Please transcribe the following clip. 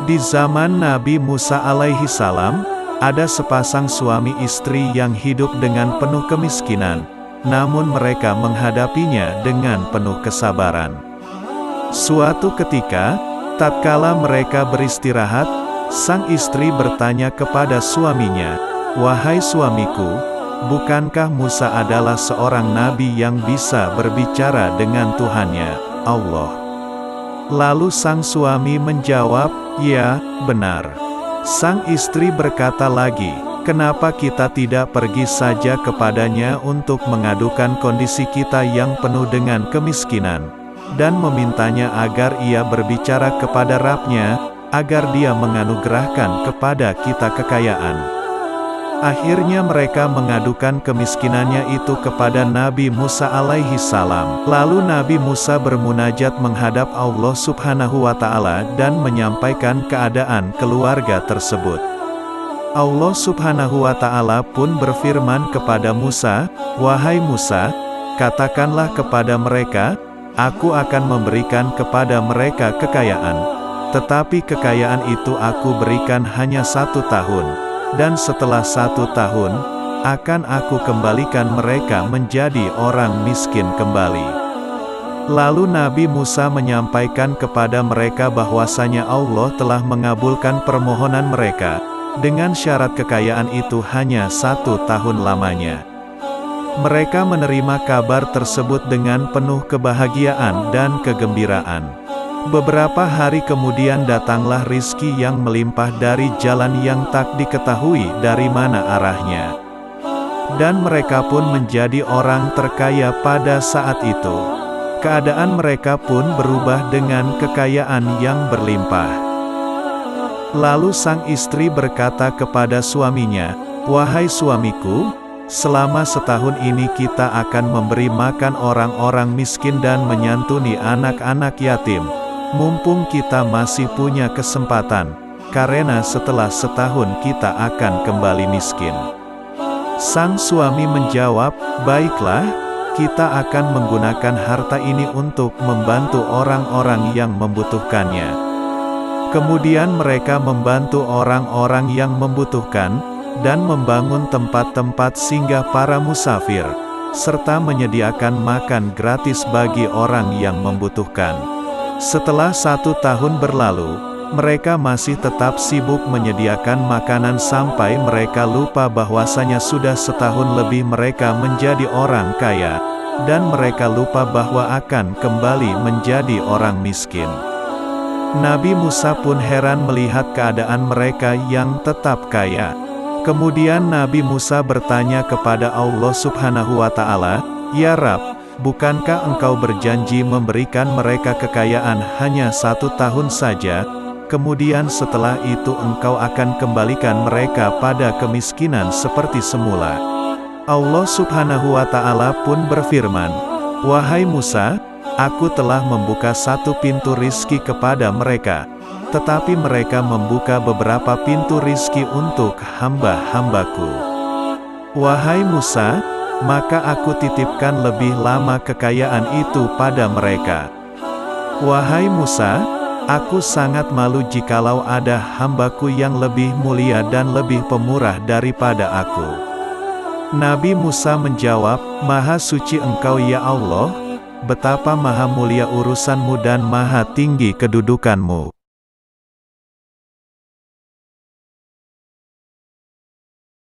Di zaman Nabi Musa alaihi salam, ada sepasang suami istri yang hidup dengan penuh kemiskinan, namun mereka menghadapinya dengan penuh kesabaran. Suatu ketika, tatkala mereka beristirahat, sang istri bertanya kepada suaminya, "Wahai suamiku, bukankah Musa adalah seorang nabi yang bisa berbicara dengan Tuhannya, Allah?" Lalu sang suami menjawab, "Ya, benar." Sang istri berkata lagi, "Kenapa kita tidak pergi saja kepadanya untuk mengadukan kondisi kita yang penuh dengan kemiskinan, dan memintanya agar ia berbicara kepada Rabb-Nya, agar dia menganugerahkan kepada kita kekayaan?" Akhirnya mereka mengadukan kemiskinannya itu kepada Nabi Musa alaihi salam. Lalu Nabi Musa bermunajat menghadap Allah subhanahu wa ta'ala dan menyampaikan keadaan keluarga tersebut. Allah subhanahu wa ta'ala pun berfirman kepada Musa, "Wahai Musa, katakanlah kepada mereka, aku akan memberikan kepada mereka kekayaan. Tetapi kekayaan itu aku berikan hanya 1 tahun. Dan setelah 1 tahun, akan aku kembalikan mereka menjadi orang miskin kembali." Lalu Nabi Musa menyampaikan kepada mereka bahwasanya Allah telah mengabulkan permohonan mereka, dengan syarat kekayaan itu hanya 1 tahun lamanya. Mereka menerima kabar tersebut dengan penuh kebahagiaan dan kegembiraan. Beberapa hari kemudian datanglah rizki yang melimpah dari jalan yang tak diketahui dari mana arahnya. Dan mereka pun menjadi orang terkaya pada saat itu. Keadaan mereka pun berubah dengan kekayaan yang berlimpah. Lalu sang istri berkata kepada suaminya, "Wahai suamiku, selama setahun ini kita akan memberi makan orang-orang miskin dan menyantuni anak-anak yatim. Mumpung kita masih punya kesempatan, karena setelah setahun kita akan kembali miskin." Sang suami menjawab, "Baiklah, kita akan menggunakan harta ini untuk membantu orang-orang yang membutuhkannya." Kemudian mereka membantu orang-orang yang membutuhkan, dan membangun tempat-tempat singgah para musafir, serta menyediakan makan gratis bagi orang yang membutuhkan. Setelah 1 tahun berlalu, mereka masih tetap sibuk menyediakan makanan sampai mereka lupa bahwasanya sudah setahun lebih mereka menjadi orang kaya, dan mereka lupa bahwa akan kembali menjadi orang miskin. Nabi Musa pun heran melihat keadaan mereka yang tetap kaya. Kemudian Nabi Musa bertanya kepada Allah subhanahu wa ta'ala, "Ya Rabb, bukankah engkau berjanji memberikan mereka kekayaan hanya 1 tahun saja, kemudian setelah itu engkau akan kembalikan mereka pada kemiskinan seperti semula?" Allah subhanahu wa ta'ala pun berfirman, "Wahai Musa, aku telah membuka 1 pintu rizki kepada mereka, tetapi mereka membuka beberapa pintu rizki untuk hamba-hambaku. Wahai Musa, maka aku titipkan lebih lama kekayaan itu pada mereka. Wahai Musa, aku sangat malu jikalau ada hambaku yang lebih mulia dan lebih pemurah daripada aku." Nabi Musa menjawab, "Maha suci Engkau ya Allah, betapa maha mulia urusanmu dan maha tinggi kedudukanmu.